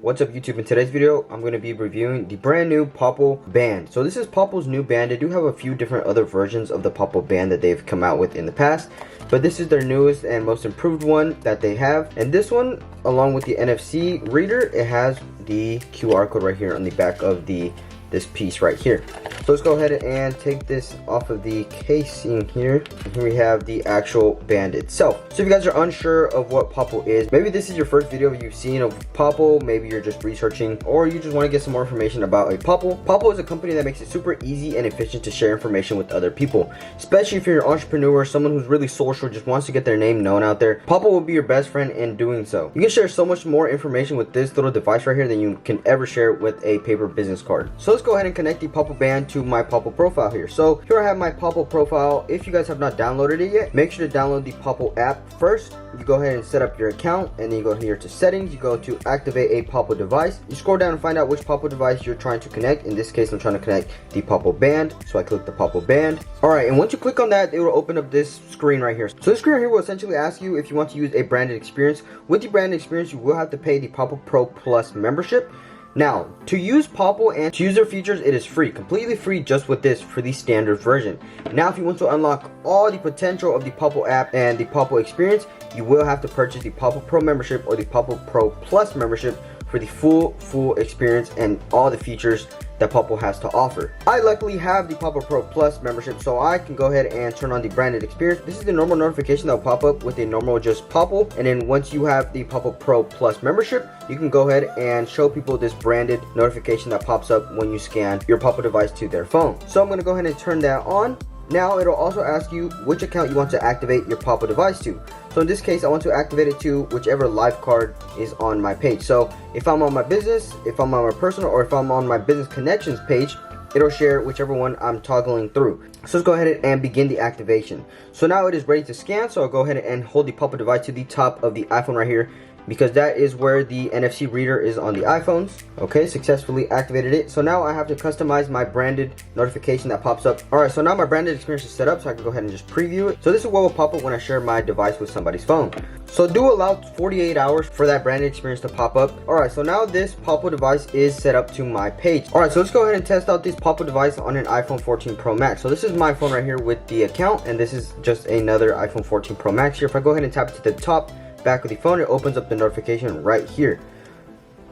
What's up YouTube? In today's video I'm going to be reviewing the brand new Popl Band. So this is Popl's new band. They do have a few different other versions of the Popl Band that they've come out with in the past, but this is their newest and most improved one that they have. And this one, along with the NFC reader, it has the QR code right here on the back of this piece right here. So let's go ahead and take this off of the casing here. And here we have the actual band itself. So if you guys are unsure of what Popl is, maybe this is your first video you've seen of Popl, maybe you're just researching, or you just want to get some more information about a Popl. Popl is a company that makes it super easy and efficient to share information with other people, especially if you're an entrepreneur, someone who's really social, just wants to get their name known out there. Popl will be your best friend in doing so. You can share so much more information with this little device right here than you can ever share with a paper business card. So let's go ahead and connect the Popl Band to my Popl profile here. So here I have my Popl profile. If you guys have not downloaded it yet, make sure to download the Popl app first. You go ahead and set up your account, and then you go here to settings. You go to activate a Popl device. You scroll down and find out which Popl device you're trying to connect. In this case, I'm trying to connect the Popl Band, so I click the Popl Band. Alright, and once you click on that, it will open up this screen right here. So this screen right here will essentially ask you if you want to use a branded experience. With the branded experience, you will have to pay the Popl Pro Plus membership. Now, to use Popl and to use their features, it is free, completely free just with this for the standard version. Now, if you want to unlock all the potential of the Popl app and the Popl experience, you will have to purchase the Popl Pro membership or the Popl Pro Plus membership for the full experience and all the features that Popl has to offer. I luckily have the Popl Pro Plus membership, so I can go ahead and turn on the branded experience. This is the normal notification that will pop up with a normal just Popl, and then once you have the Popl Pro Plus membership, you can go ahead and show people this branded notification that pops up when you scan your Popl device to their phone. So I'm going to go ahead and turn that on. Now it'll also ask you which account you want to activate your Popl device to. So in this case, I want to activate it to whichever live card is on my page. So if I'm on my business, if I'm on my personal, or if I'm on my business connections page, it'll share whichever one I'm toggling through. So let's go ahead and begin the activation. So now it is ready to scan. So I'll go ahead and hold the Popl device to the top of the iPhone right here, because that is where the NFC reader is on the iPhones. Okay, successfully activated it. So now I have to customize my branded notification that pops up. Alright, so now my branded experience is set up, so I can go ahead and just preview it. So this is what will pop up when I share my device with somebody's phone. So do allow 48 hours for that branded experience to pop up. Alright, so now this Popl device is set up to my page. Alright, so let's go ahead and test out this Popl device on an iPhone 14 Pro Max. So this is my phone right here with the account, and this is just another iPhone 14 Pro Max here. If I go ahead and tap it to the top back of the phone, it opens up the notification right here.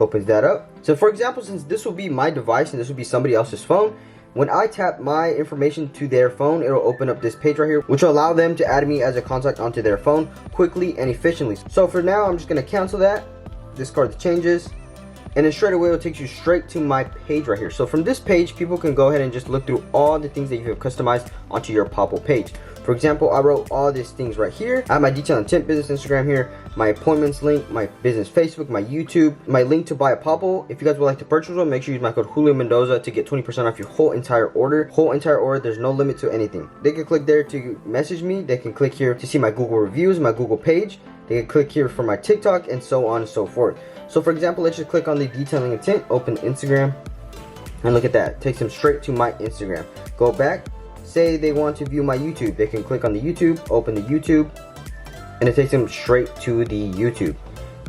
Opens that up. So for example, since this will be my device and this will be somebody else's phone, when I tap my information to their phone, it'll open up this page right here, which will allow them to add me as a contact onto their phone quickly and efficiently. So for now, I'm just going to cancel that, discard the changes, and then straight away it takes you straight to my page right here. So from this page, people can go ahead and just look through all the things that you have customized onto your Popl page. For example, I wrote all these things right here. I have my detailed intent business Instagram here, my appointments link, my business Facebook, my YouTube, my link to buy a Popl. If you guys would like to purchase one, make sure you use my code Julio Mendoza to get 20% off your whole entire order. There's no limit to anything. They can click there to message me. They can click here to see my Google reviews, my Google page. They can click here for my TikTok, and so on and so forth. So for example, let's just click on the detailing intent, open Instagram, and look at that. It takes them straight to my Instagram. Go back. Say they want to view my YouTube, they can click on the YouTube, open the YouTube, and it takes them straight to the YouTube.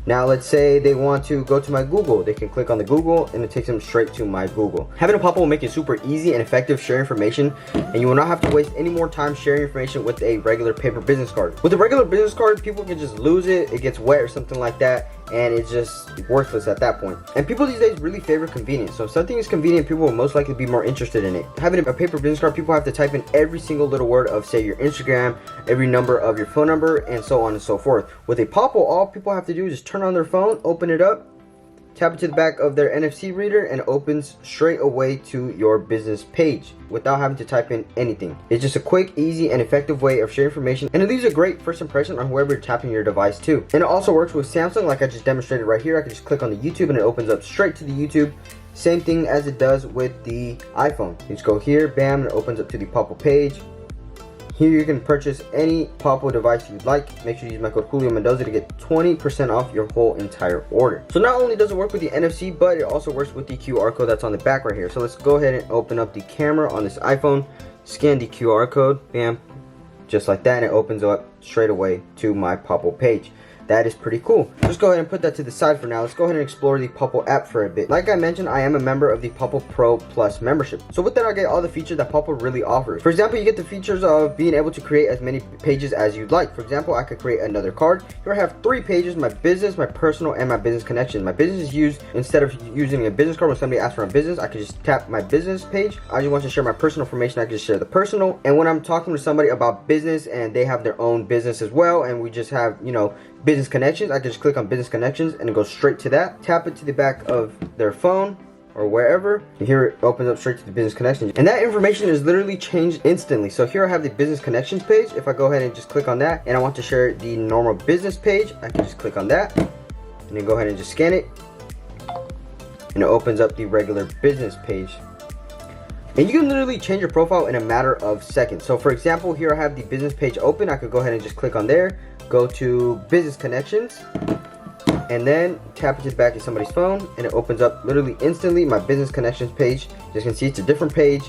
Now let's say they want to go to my Google, they can click on the Google, and it takes them straight to my Google. Having a Popl will make it super easy and effective share information, and you will not have to waste any more time sharing information with a regular paper business card. With a regular business card, people can just lose it, it gets wet or something like that, and it's just worthless at that point. And people these days really favor convenience. So if something is convenient, people will most likely be more interested in it. Having a paper business card, people have to type in every single little word of, say, your Instagram, every number of your phone number, and so on and so forth. With a Popl, all people have to do is just turn on their phone, open it up, tap it to the back of their NFC reader, and it opens straight away to your business page without having to type in anything. It's just a quick, easy, and effective way of sharing information, and it leaves a great first impression on whoever you're tapping your device to. And it also works with Samsung, like I just demonstrated right here. I can just click on the YouTube and it opens up straight to the YouTube. Same thing as it does with the iPhone. You just go here, bam, and it opens up to the Popl page. Here you can purchase any Popl device you'd like. Make sure you use my code Julio Mendoza to get 20% off your whole entire order. So not only does it work with the NFC, but it also works with the QR code that's on the back right here. So let's go ahead and open up the camera on this iPhone, scan the QR code, bam, just like that, and it opens up straight away to my Popl page. that is pretty cool. Just go ahead and put that to the side for now. Let's go ahead and explore the Popl app for a bit. Like I mentioned, I am a member of the Popl Pro Plus membership. So with that, I get all the features that Popl really offers. For example, you get the features of being able to create as many pages as you'd like. For example, I could create another card. Here I have 3 pages: my business, my personal, and my business connection. My business is used, instead of using a business card when somebody asks for a business, I could just tap my business page. I just want to share my personal information, I can just share the personal. And when I'm talking to somebody about business and they have their own business as well, and we just have, you know, business connections, I can just click on business connections and it goes straight to that. Tap it to the back of their phone or wherever, and here it opens up straight to the business connections, and that information is literally changed instantly. So here I have the business connections page. If I go ahead and just click on that and I want to share the normal business page, I can just click on that and then go ahead and just scan it, and it opens up the regular business page. And you can literally change your profile in a matter of seconds. So for example, here I have the business page open. I could go ahead and just click on there, go to business connections, and then tap it to the back of somebody's phone, and it opens up literally instantly my business connections page. As you can see, it's a different page.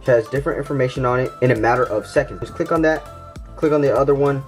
It has different information on it in a matter of seconds. Just click on that, click on the other one,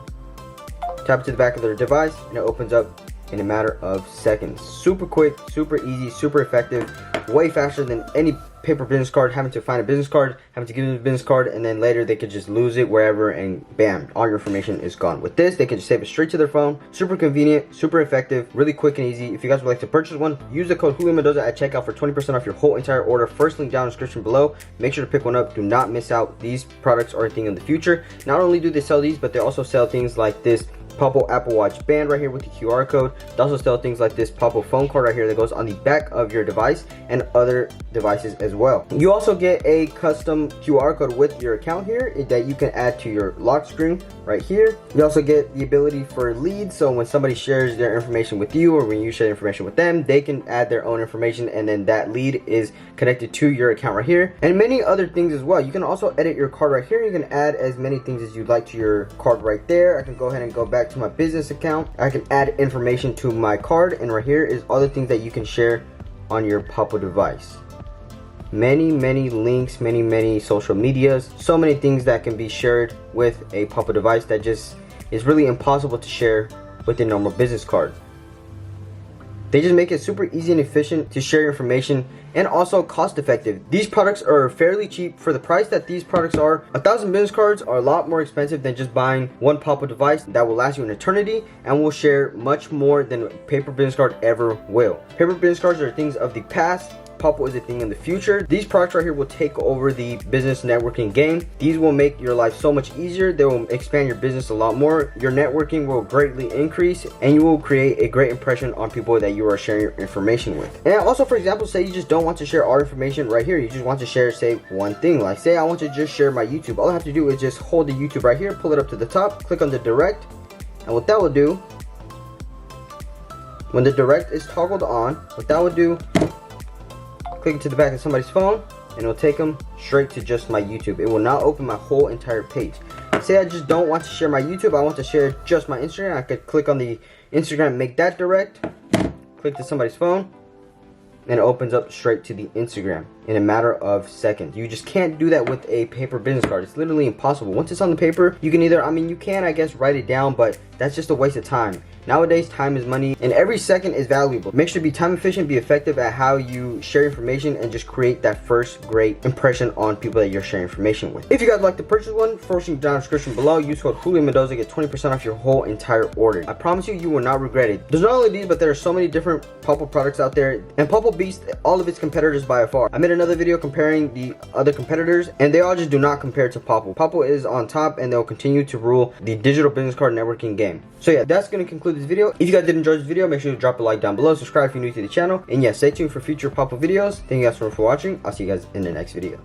tap it to the back of their device, and it opens up in a matter of seconds. Super quick, super easy, super effective, way faster than any paper business card, having to find a business card, having to give them a business card, and then later they could just lose it wherever, and bam, all your information is gone. With this, they can just save it straight to their phone. Super convenient, super effective, really quick and easy. If you guys would like to purchase one, use the code Julio Mendoza at checkout for 20% off your whole entire order. First link down in the description below. Make sure to pick one up. Do not miss out. These products are a thing in the future. Not only do they sell these, but they also sell things like this Popl Apple Watch band right here with the QR code. They also sell things like this Popl phone card right here that goes on the back of your device, and other devices as well. You also get a custom QR code with your account here that you can add to your lock screen right here. You also get the ability for leads, so when somebody shares their information with you, or when you share information with them, they can add their own information, and then that lead is connected to your account right here, and many other things as well. You can also edit your card right here. You can add as many things as you'd like to your card right there. I can go ahead and go back to my business account. I can add information to my card, and right here is all the things that you can share on your Popl device. Many links, many social medias, so many things that can be shared with a Popl device that just is really impossible to share with a normal business card. They just make it super easy and efficient to share information, and also cost effective. These products are fairly cheap for the price that these products are. 1,000 business cards are a lot more expensive than just buying one Popl device that will last you an eternity and will share much more than a paper business card ever will. Paper business cards are things of the past. Popl is a thing in the future. These products right here will take over the business networking game. These will make your life so much easier. They will expand your business a lot more. Your networking will greatly increase, and you will create a great impression on people that you are sharing your information with. And also, for example, say you just don't want to share all information right here. You just want to share, say, one thing. Like, say I want to just share my YouTube. All I have to do is just hold the YouTube right here, pull it up to the top, click on the direct, and what that will do, when the direct is toggled on, what that would do, click it to the back of somebody's phone, and it will take them straight to just my YouTube. It will not open my whole entire page. Say I just don't want to share my YouTube, I want to share just my Instagram. I could click on the Instagram, make that direct, click to somebody's phone, and it opens up straight to the Instagram in a matter of seconds. You just can't do that with a paper business card. It's literally impossible. Once it's on the paper, you can either, you can, I guess, write it down, but that's just a waste of time. Nowadays, time is money, and every second is valuable. Make sure to be time efficient, be effective at how you share information, and just create that first great impression on people that you're sharing information with. If you guys would like to purchase one, first link down in the description below. Use code Julio Mendoza, get 20% off your whole entire order. I promise you, you will not regret it. There's not only these, but there are so many different Popl products out there, and Popl beats all of its competitors by far. I made another video comparing the other competitors, and they all just do not compare to Popl. Popl is on top, and they'll continue to rule the digital business card networking game. So yeah, that's going to conclude this video. If you guys did enjoy this video, make sure to drop a like down below, subscribe if you're new to the channel, and yeah, stay tuned for future Popl videos. Thank you guys so much for watching. I'll see you guys in the next video.